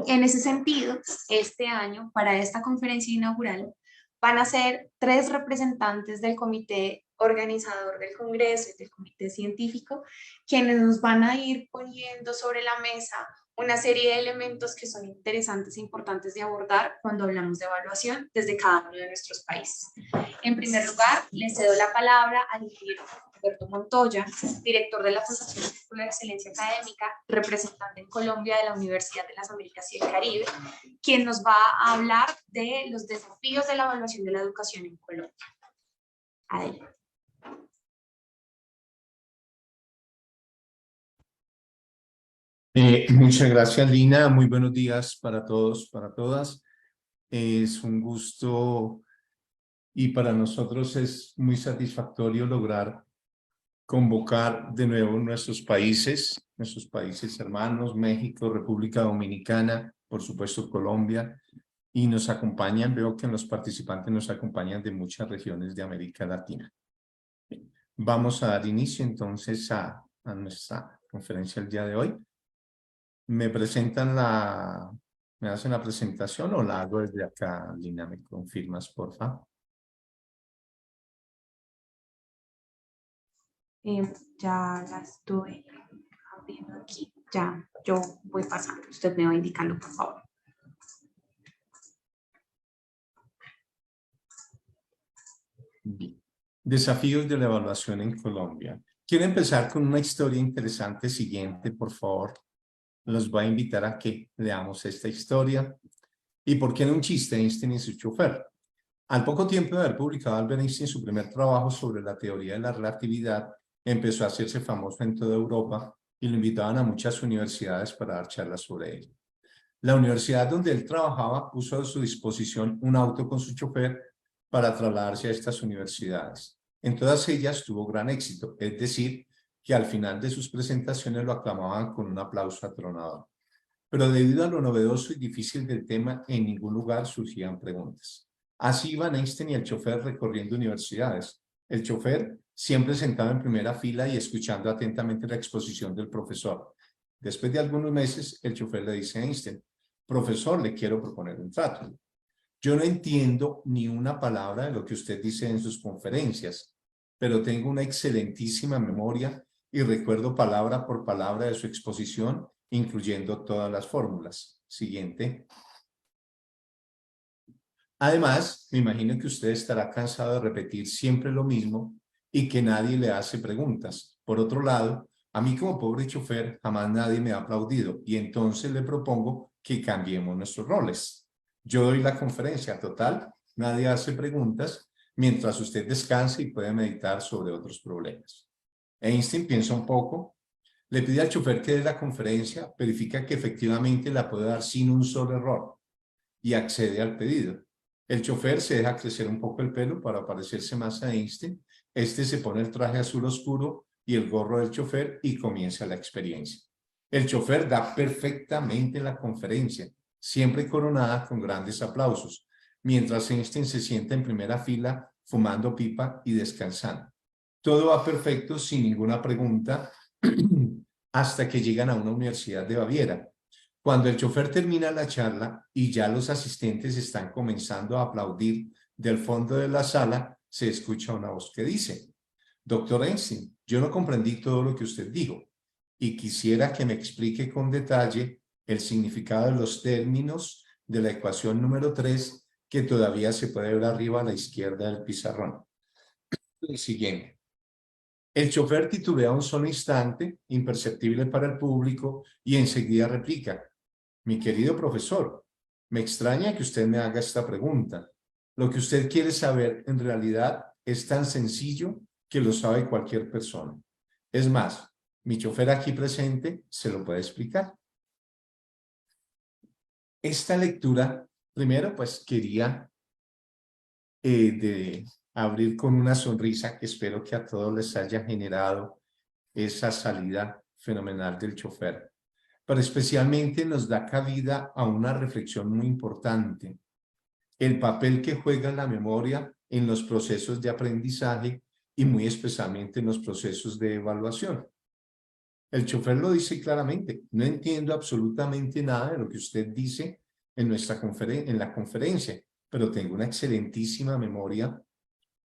En ese sentido, este año, para esta conferencia inaugural, van a ser 3 representantes del comité organizador del Congreso y del comité científico, quienes nos van a ir poniendo sobre la mesa una serie de elementos que son interesantes e importantes de abordar cuando hablamos de evaluación desde cada uno de nuestros países. En primer lugar, le cedo la palabra al ingeniero Roberto Montoya, director de la Fundación Círculo de Excelencia Académica, representante en Colombia de la Universidad de las Américas y el Caribe, quien nos va a hablar de los desafíos de la evaluación de la educación en Colombia. Adelante. Muchas gracias, Lina. Muy buenos días para todos, para todas. Es un gusto y para nosotros es muy satisfactorio lograr convocar de nuevo nuestros países hermanos, México, República Dominicana, por supuesto Colombia, y nos acompañan, veo que los participantes nos acompañan de muchas regiones de América Latina. Vamos a dar inicio entonces a nuestra conferencia el día de hoy. ¿Me hacen la presentación o la hago desde acá, Lina? ¿Me confirmas, por favor? Ya la estoy abriendo aquí. Ya, yo voy pasando. Usted me va indicando, por favor. Bien. Desafíos de la evaluación en Colombia. Quiero empezar con una historia interesante siguiente, por favor. Los voy a invitar a que leamos esta historia. ¿Y por qué no un chiste? Einstein y su chofer. Al poco tiempo de haber publicado Albert Einstein su primer trabajo sobre la teoría de la relatividad, empezó a hacerse famoso en toda Europa y lo invitaban a muchas universidades para dar charlas sobre ello. La universidad donde él trabajaba puso a su disposición un auto con su chofer para trasladarse a estas universidades. En todas ellas tuvo gran éxito, es decir, que al final de sus presentaciones lo aclamaban con un aplauso atronador. Pero debido a lo novedoso y difícil del tema, en ningún lugar surgían preguntas. Así iban Einstein y el chofer recorriendo universidades. El chofer siempre sentado en primera fila y escuchando atentamente la exposición del profesor. Después de algunos meses, el chofer le dice a Einstein: profesor, le quiero proponer un trato. Yo no entiendo ni una palabra de lo que usted dice en sus conferencias, pero tengo una excelentísima memoria y recuerdo palabra por palabra de su exposición, incluyendo todas las fórmulas. Siguiente. Además, me imagino que usted estará cansado de repetir siempre lo mismo y que nadie le hace preguntas. Por otro lado, a mí como pobre chofer jamás nadie me ha aplaudido y entonces le propongo que cambiemos nuestros roles. Yo doy la conferencia, total, nadie hace preguntas mientras usted descansa y puede meditar sobre otros problemas. Einstein piensa un poco, le pide al chofer que dé la conferencia, verifica que efectivamente la puede dar sin un solo error y accede al pedido. El chofer se deja crecer un poco el pelo para parecerse más a Einstein. Este se pone el traje azul oscuro y el gorro del chofer y comienza la experiencia. El chofer da perfectamente la conferencia, siempre coronada con grandes aplausos, mientras Einstein se sienta en primera fila fumando pipa y descansando. Todo va perfecto sin ninguna pregunta hasta que llegan a una universidad de Baviera. Cuando el chofer termina la charla y ya los asistentes están comenzando a aplaudir del fondo de la sala, se escucha una voz que dice: doctor Einstein, yo no comprendí todo lo que usted dijo y quisiera que me explique con detalle el significado de los términos de la ecuación número 3 que todavía se puede ver arriba a la izquierda del pizarrón. El siguiente. El chofer titubea un solo instante, imperceptible para el público, y enseguida replica: mi querido profesor, me extraña que usted me haga esta pregunta. Lo que usted quiere saber en realidad es tan sencillo que lo sabe cualquier persona. Es más, mi chofer aquí presente se lo puede explicar. Esta lectura, primero, pues quería abrir con una sonrisa que espero que a todos les haya generado esa salida fenomenal del chofer. Pero especialmente nos da cabida a una reflexión muy importante: el papel que juega la memoria en los procesos de aprendizaje y muy especialmente en los procesos de evaluación. El chofer lo dice claramente, no entiendo absolutamente nada de lo que usted dice en en la conferencia, pero tengo una excelentísima memoria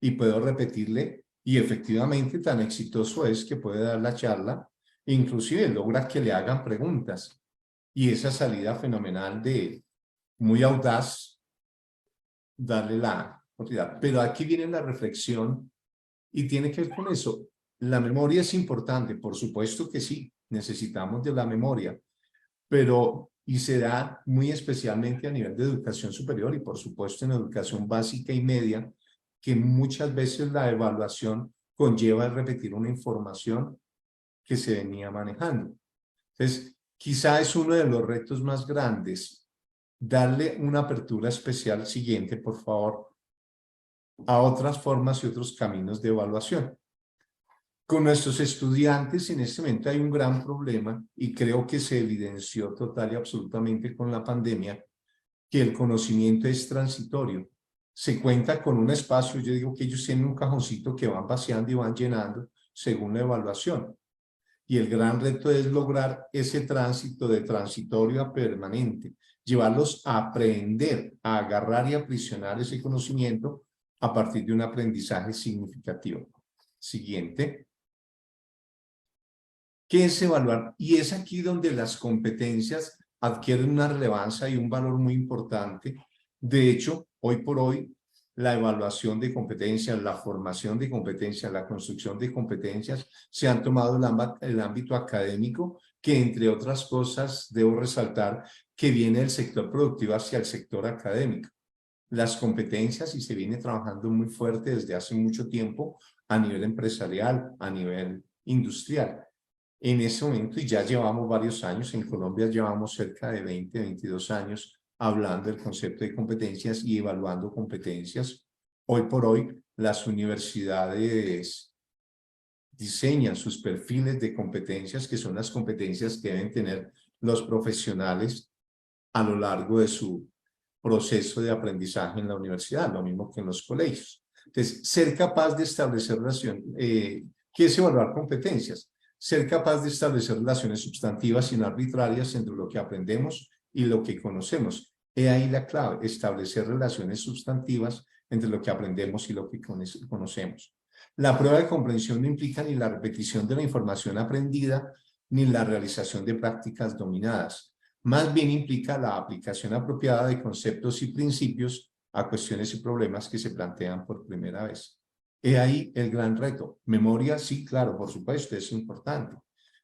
y puedo repetirle, y efectivamente tan exitoso es que puede dar la charla, e inclusive logra que le hagan preguntas. Y esa salida fenomenal de muy audaz, darle la oportunidad. Pero aquí viene la reflexión y tiene que ver con eso. La memoria es importante, por supuesto que sí, necesitamos de la memoria, pero y se da muy especialmente a nivel de educación superior y por supuesto en educación básica y media, que muchas veces la evaluación conlleva repetir una información que se venía manejando. Entonces, quizá es uno de los retos más grandes, darle una apertura especial siguiente, por favor, a otras formas y otros caminos de evaluación. Con nuestros estudiantes en este momento hay un gran problema y creo que se evidenció total y absolutamente con la pandemia, que el conocimiento es transitorio. Se cuenta con un espacio, yo digo que ellos tienen un cajoncito que van vaciando y van llenando según la evaluación. Y el gran reto es lograr ese tránsito de transitorio a permanente, llevarlos a aprender, a agarrar y aprisionar ese conocimiento a partir de un aprendizaje significativo. Siguiente. ¿Qué es evaluar? Y es aquí donde las competencias adquieren una relevancia y un valor muy importante. De hecho, hoy por hoy, la evaluación de competencias, la formación de competencias, la construcción de competencias se han tomado el ámbito académico, que entre otras cosas debo resaltar que viene del sector productivo hacia el sector académico. Las competencias, y se viene trabajando muy fuerte desde hace mucho tiempo a nivel empresarial, a nivel industrial. En ese momento, y ya llevamos varios años, en Colombia llevamos cerca de 20, 22 años hablando del concepto de competencias y evaluando competencias. Hoy por hoy, las universidades diseñan sus perfiles de competencias, que son las competencias que deben tener los profesionales a lo largo de su proceso de aprendizaje en la universidad, lo mismo que en los colegios. Entonces, ser capaz de establecer relación, ¿qué es evaluar competencias? Ser capaz de establecer relaciones sustantivas y no arbitrarias entre lo que aprendemos y lo que conocemos. He ahí la clave, establecer relaciones sustantivas entre lo que aprendemos y lo que conocemos. La prueba de comprensión no implica ni la repetición de la información aprendida ni la realización de prácticas dominadas. Más bien implica la aplicación apropiada de conceptos y principios a cuestiones y problemas que se plantean por primera vez. He ahí el gran reto. Memoria, sí, claro, por supuesto, es importante.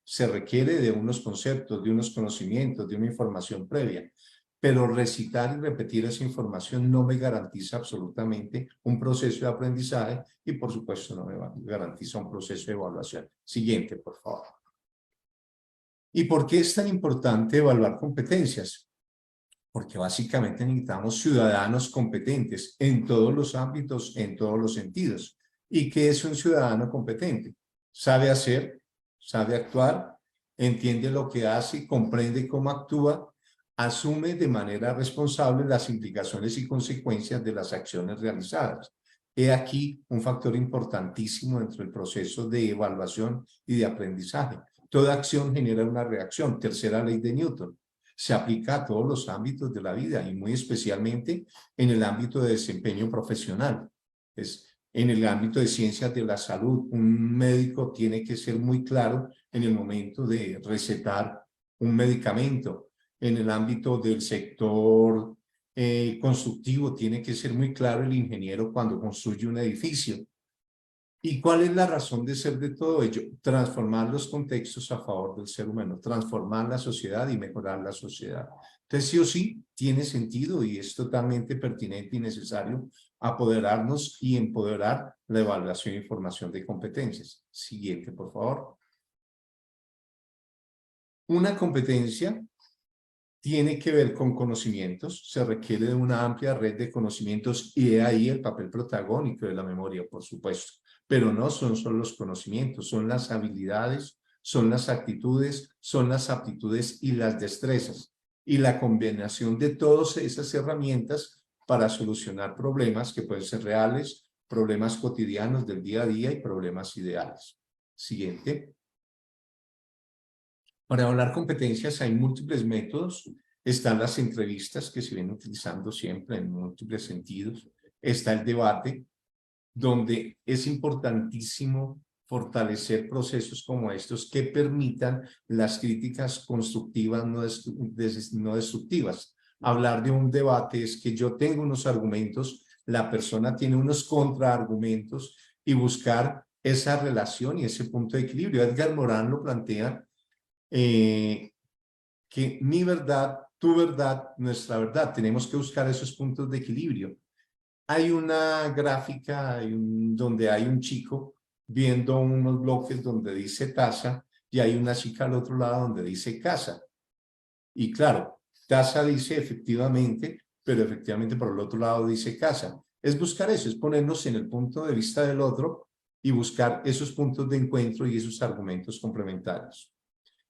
Se requiere de unos conceptos, de unos conocimientos, de una información previa, pero recitar y repetir esa información no me garantiza absolutamente un proceso de aprendizaje y, por supuesto, no me garantiza un proceso de evaluación. Siguiente, por favor. ¿Y por qué es tan importante evaluar competencias? Porque básicamente necesitamos ciudadanos competentes en todos los ámbitos, en todos los sentidos. ¿Y qué es un ciudadano competente? Sabe hacer, sabe actuar, entiende lo que hace, comprende cómo actúa, asume de manera responsable las implicaciones y consecuencias de las acciones realizadas. He aquí un factor importantísimo dentro del proceso de evaluación y de aprendizaje. Toda acción genera una reacción, tercera ley de Newton. Se aplica a todos los ámbitos de la vida y muy especialmente en el ámbito de desempeño profesional. En el ámbito de ciencias de la salud, un médico tiene que ser muy claro en el momento de recetar un medicamento. En el ámbito del sector constructivo, tiene que ser muy claro el ingeniero cuando construye un edificio. ¿Y cuál es la razón de ser de todo ello? Transformar los contextos a favor del ser humano, transformar la sociedad y mejorar la sociedad. Entonces, sí o sí, tiene sentido y es totalmente pertinente y necesario apoderarnos y empoderar la evaluación y formación de competencias. Siguiente, por favor. Una competencia tiene que ver con conocimientos, se requiere de una amplia red de conocimientos y de ahí el papel protagónico de la memoria, por supuesto. Pero no son solo los conocimientos, son las habilidades, son las actitudes, son las aptitudes y las destrezas. Y la combinación de todas esas herramientas para solucionar problemas que pueden ser reales, problemas cotidianos del día a día y problemas ideales. Siguiente. Para evaluar competencias hay múltiples métodos. Están las entrevistas que se vienen utilizando siempre en múltiples sentidos. Está el debate, donde es importantísimo fortalecer procesos como estos que permitan las críticas constructivas no destructivas. Hablar de un debate es que yo tengo unos argumentos, la persona tiene unos contraargumentos y buscar esa relación y ese punto de equilibrio. Edgar Morin lo plantea que mi verdad, tu verdad, nuestra verdad. Tenemos que buscar esos puntos de equilibrio. Hay una gráfica donde hay un chico viendo unos bloques donde dice taza y hay una chica al otro lado donde dice casa. Y claro, taza dice efectivamente, pero efectivamente por el otro lado dice casa. Es buscar eso, es ponernos en el punto de vista del otro y buscar esos puntos de encuentro y esos argumentos complementarios.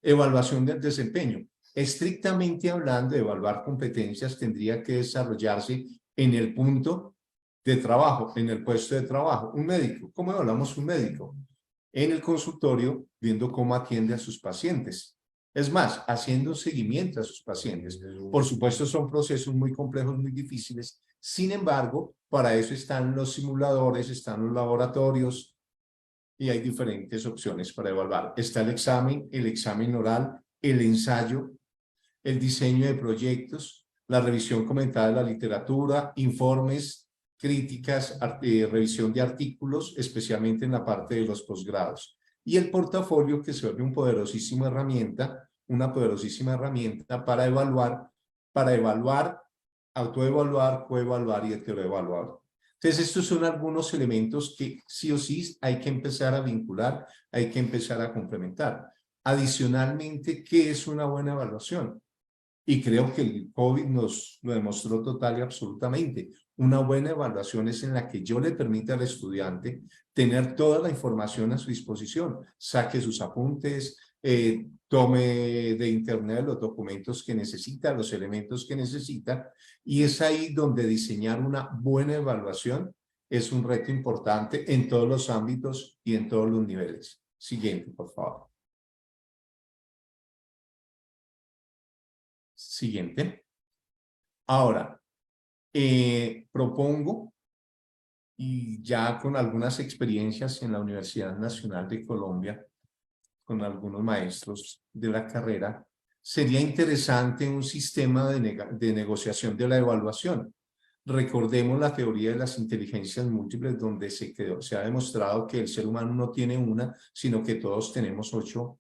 Evaluación del desempeño. Estrictamente hablando, evaluar competencias tendría que desarrollarse en el punto de trabajo, en el puesto de trabajo. Un médico, ¿cómo evaluamos un médico? En el consultorio, viendo cómo atiende a sus pacientes. Es más, haciendo seguimiento a sus pacientes. Por supuesto, son procesos muy complejos, muy difíciles. Sin embargo, para eso están los simuladores, están los laboratorios, y hay diferentes opciones para evaluar. Está el examen oral, el ensayo, el diseño de proyectos, la revisión comentada de la literatura, informes, críticas, revisión de artículos, especialmente en la parte de los posgrados. Y el portafolio, que se vuelve una poderosísima herramienta para evaluar, autoevaluar, coevaluar y heteroevaluar. Entonces, estos son algunos elementos que sí o sí hay que empezar a vincular, hay que empezar a complementar. Adicionalmente, ¿qué es una buena evaluación? Y creo que el COVID nos lo demostró total y absolutamente. Una buena evaluación es en la que yo le permita al estudiante tener toda la información a su disposición, saque sus apuntes, tome de internet los documentos que necesita, los elementos que necesita, y es ahí donde diseñar una buena evaluación es un reto importante en todos los ámbitos y en todos los niveles. Siguiente, por favor. Siguiente. Ahora, propongo, y ya con algunas experiencias en la Universidad Nacional de Colombia, con algunos maestros de la carrera, sería interesante un sistema de negociación de la evaluación. Recordemos la teoría de las inteligencias múltiples, donde se ha demostrado que el ser humano no tiene una, sino que todos tenemos 8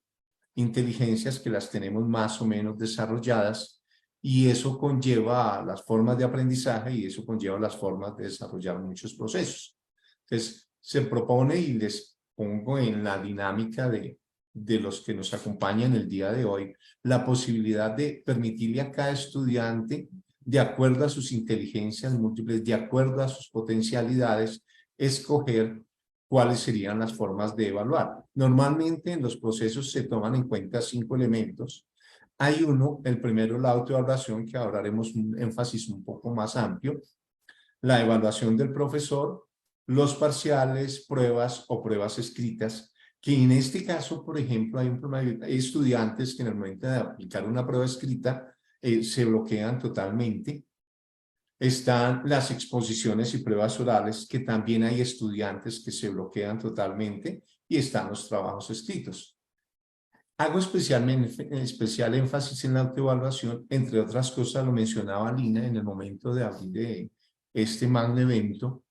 inteligencias que las tenemos más o menos desarrolladas, y eso conlleva a las formas de aprendizaje y eso conlleva las formas de desarrollar muchos procesos. Entonces, se propone, y les pongo en la dinámica de los que nos acompañan el día de hoy, la posibilidad de permitirle a cada estudiante, de acuerdo a sus inteligencias múltiples, de acuerdo a sus potencialidades, escoger cuáles serían las formas de evaluar. Normalmente en los procesos se toman en cuenta 5 elementos. Hay uno, el primero, la autoevaluación, que ahora haremos un énfasis un poco más amplio, la evaluación del profesor, los parciales, pruebas o pruebas escritas, que en este caso, por ejemplo, hay estudiantes que en el momento de aplicar una prueba escrita se bloquean totalmente. Están las exposiciones y pruebas orales, que también hay estudiantes que se bloquean totalmente, y están los trabajos escritos. Hago especial énfasis en la autoevaluación, entre otras cosas, lo mencionaba Lina en el momento de abrir este magno evento,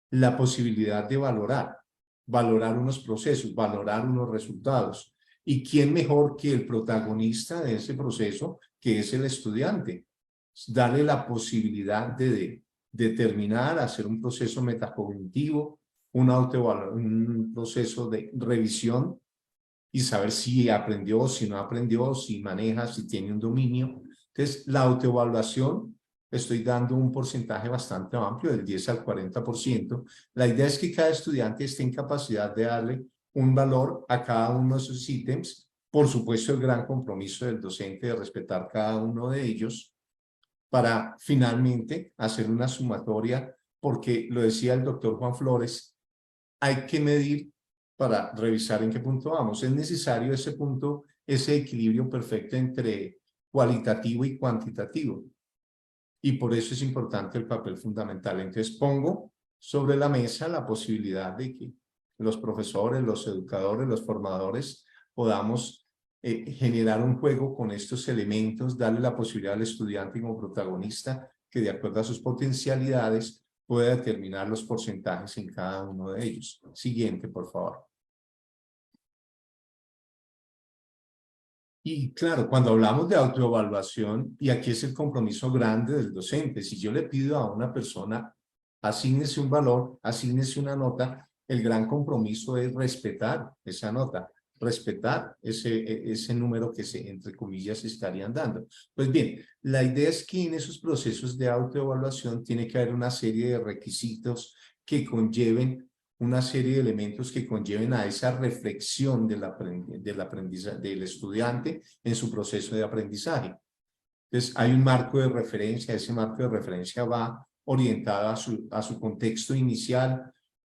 la posibilidad de valorar unos procesos, valorar unos resultados. ¿Y quién mejor que el protagonista de ese proceso, que es el estudiante? Darle la posibilidad de determinar, hacer un proceso metacognitivo, un proceso de revisión y saber si aprendió, si no aprendió, si maneja, si tiene un dominio. Entonces, la autoevaluación, estoy dando un porcentaje bastante amplio, del 10 al 40%. La idea es que cada estudiante esté en capacidad de darle un valor a cada uno de esos ítems. Por supuesto, el gran compromiso del docente de respetar cada uno de ellos, para finalmente hacer una sumatoria, porque lo decía el doctor Juan Flores, hay que medir para revisar en qué punto vamos. Es necesario ese punto ese equilibrio perfecto entre cualitativo y cuantitativo. Y por eso es importante el papel fundamental. Entonces pongo sobre la mesa la posibilidad de que los profesores, los educadores, los formadores podamos generar un juego con estos elementos, darle la posibilidad al estudiante como protagonista que de acuerdo a sus potencialidades pueda determinar los porcentajes en cada uno de ellos. Siguiente, por favor. Y claro, cuando hablamos de autoevaluación, y aquí es el compromiso grande del docente, si yo le pido a una persona, asígnese un valor, asígnese una nota, el gran compromiso es respetar esa nota, respetar ese número que entre comillas, estarían dando. Pues bien, la idea es que en esos procesos de autoevaluación tiene que haber una serie de requisitos que conlleven una serie de elementos que conlleven a esa reflexión del estudiante en su proceso de aprendizaje. Entonces, hay un marco de referencia, ese marco de referencia va orientado a su contexto inicial.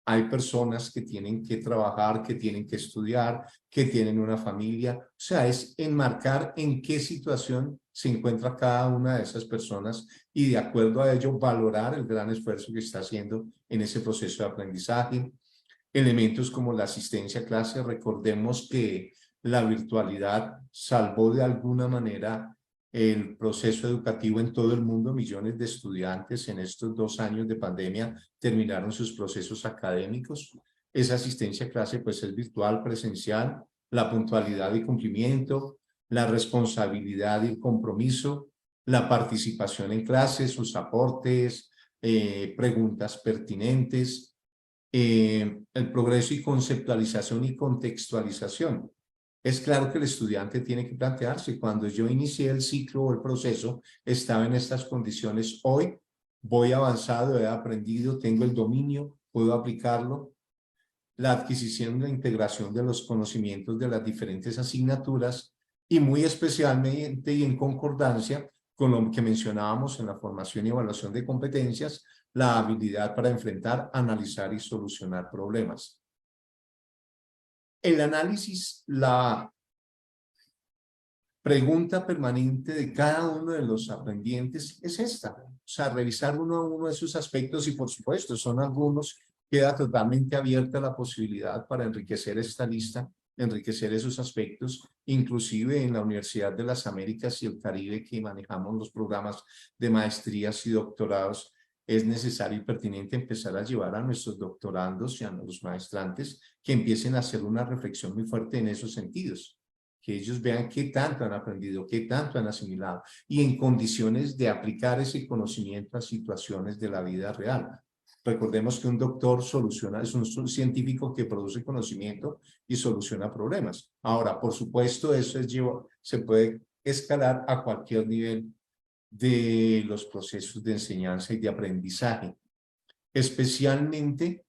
Hay personas que tienen que trabajar, que tienen que estudiar, que tienen una familia. O sea, es enmarcar en qué situación se encuentra cada una de esas personas y de acuerdo a ello valorar el gran esfuerzo que está haciendo en ese proceso de aprendizaje. Elementos como la asistencia a clase, recordemos que la virtualidad salvó de alguna manera el proceso educativo en todo el mundo. Millones de estudiantes en estos 2 años de pandemia terminaron sus procesos académicos. Esa asistencia a clase pues es virtual, presencial, la puntualidad y cumplimiento, la responsabilidad y el compromiso, la participación en clases, sus aportes, preguntas pertinentes, el progreso y conceptualización y contextualización. Es claro que el estudiante tiene que plantearse, cuando yo inicié el ciclo o el proceso, estaba en estas condiciones, hoy voy avanzado, he aprendido, tengo el dominio, puedo aplicarlo. La adquisición y la integración de los conocimientos de las diferentes asignaturas y muy especialmente y en concordancia con lo que mencionábamos en la formación y evaluación de competencias, la habilidad para enfrentar, analizar y solucionar problemas. El análisis, la pregunta permanente de cada uno de los aprendientes es esta, o sea, revisar uno a uno de sus aspectos y por supuesto son algunos, queda totalmente abierta la posibilidad para enriquecer esta lista, enriquecer esos aspectos, inclusive en la Universidad de las Américas y el Caribe que manejamos los programas de maestrías y doctorados, es necesario y pertinente empezar a llevar a nuestros doctorandos y a los maestrantes que empiecen a hacer una reflexión muy fuerte en esos sentidos, que ellos vean qué tanto han aprendido, qué tanto han asimilado y en condiciones de aplicar ese conocimiento a situaciones de la vida real. Recordemos que un doctor soluciona, es un científico que produce conocimiento y soluciona problemas. Ahora, por supuesto, eso se puede escalar a cualquier nivel de los procesos de enseñanza y de aprendizaje. Especialmente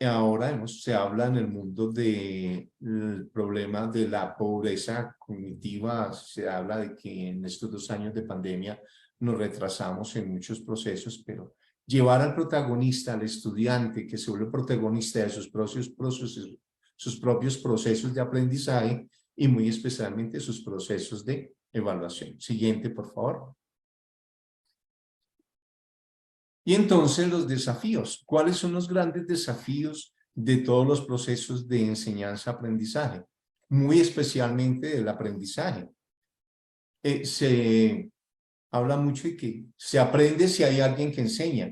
ahora se habla en el mundo del problema de la pobreza cognitiva, se habla de que en estos 2 años de pandemia nos retrasamos en muchos procesos, pero llevar al protagonista, al estudiante que se vuelve protagonista de sus propios procesos de aprendizaje y muy especialmente sus procesos de evaluación. Siguiente, por favor. Y entonces los desafíos. ¿Cuáles son los grandes desafíos de todos los procesos de enseñanza-aprendizaje? Muy especialmente del aprendizaje. Se habla mucho de que se aprende si hay alguien que enseña.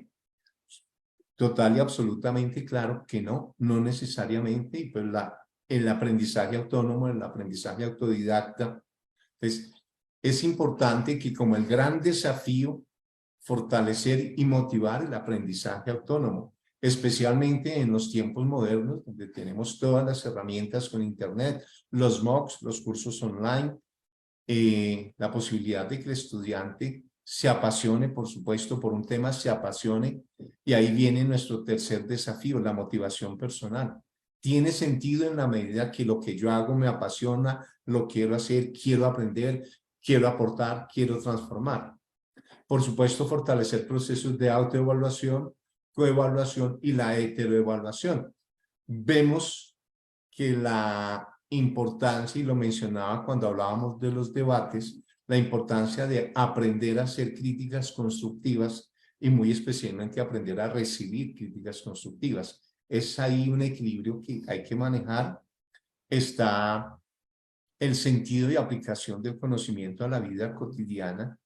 Total y absolutamente claro que no, no necesariamente. Y pues el aprendizaje autónomo, el aprendizaje autodidacta, pues es importante que como el gran desafío fortalecer y motivar el aprendizaje autónomo, especialmente en los tiempos modernos, donde tenemos todas las herramientas con Internet, los MOOCs, los cursos online, la posibilidad de que el estudiante se apasione, por supuesto, por un tema, se apasione, y ahí viene nuestro tercer desafío, la motivación personal. Tiene sentido en la medida que lo que yo hago me apasiona, lo quiero hacer, quiero aprender, quiero aportar, quiero transformar. Por supuesto, fortalecer procesos de autoevaluación, coevaluación y la heteroevaluación. Vemos que importancia, y lo mencionaba cuando hablábamos de los debates, la importancia de aprender a hacer críticas constructivas y muy especialmente aprender a recibir críticas constructivas. Es ahí un equilibrio que hay que manejar. Está el sentido y aplicación del conocimiento a la vida cotidiana.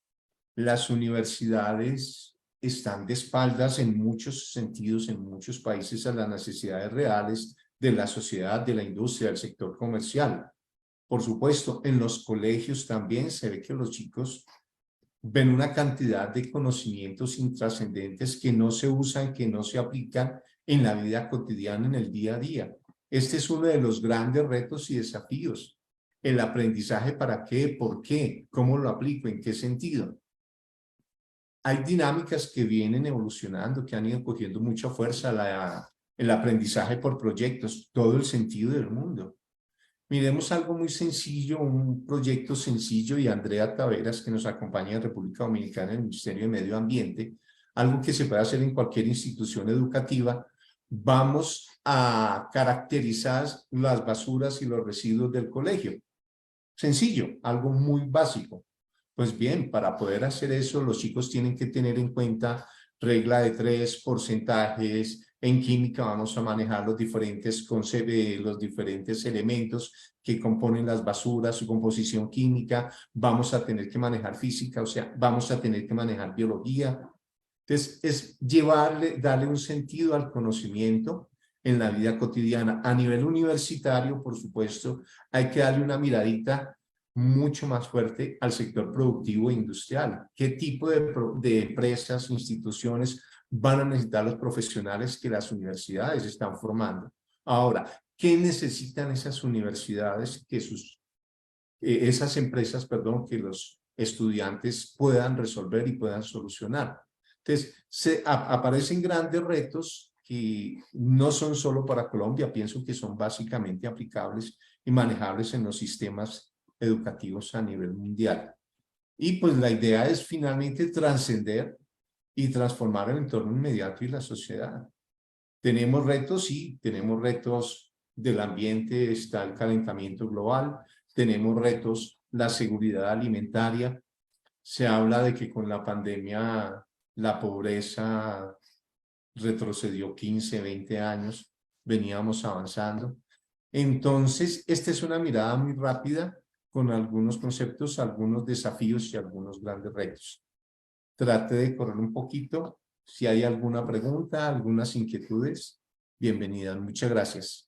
Las universidades están de espaldas en muchos sentidos, en muchos países, a las necesidades reales de la sociedad, de la industria, del sector comercial. Por supuesto, en los colegios también se ve que los chicos ven una cantidad de conocimientos intrascendentes que no se usan, que no se aplican en la vida cotidiana, en el día a día. Este es uno de los grandes retos y desafíos. El aprendizaje, ¿para qué? ¿Por qué? ¿Cómo lo aplico? ¿En qué sentido? Hay dinámicas que vienen evolucionando, que han ido cogiendo mucha fuerza, el aprendizaje por proyectos, todo el sentido del mundo. Miremos algo muy sencillo, un proyecto sencillo, y Andrea Taveras, que nos acompaña en República Dominicana en el Ministerio de Medio Ambiente, algo que se puede hacer en cualquier institución educativa. Vamos a caracterizar las basuras y los residuos del colegio. Sencillo, algo muy básico. Pues bien, para poder hacer eso, los chicos tienen que tener en cuenta regla de 3 porcentajes. En química vamos a manejar los diferentes elementos que componen las basuras, su composición química. Vamos a tener que manejar física, o sea, vamos a tener que manejar biología. Entonces, es darle un sentido al conocimiento en la vida cotidiana. A nivel universitario, por supuesto, hay que darle una miradita mucho más fuerte al sector productivo e industrial. ¿Qué tipo de empresas, instituciones van a necesitar los profesionales que las universidades están formando? Ahora, ¿qué necesitan esas universidades, esas empresas, perdón, que los estudiantes puedan resolver y puedan solucionar? Entonces, aparecen grandes retos que no son solo para Colombia, pienso que son básicamente aplicables y manejables en los sistemas educativos a nivel mundial. Y pues la idea es finalmente trascender y transformar el entorno inmediato y la sociedad. Tenemos retos, sí, tenemos retos del ambiente, está el calentamiento global, tenemos retos, la seguridad alimentaria. Se habla de que con la pandemia la pobreza retrocedió 15, 20 años, veníamos avanzando. Entonces, esta es una mirada muy rápida con algunos conceptos, algunos desafíos y algunos grandes retos. Trate de correr un poquito. Si hay alguna pregunta, algunas inquietudes, bienvenidas. Muchas gracias.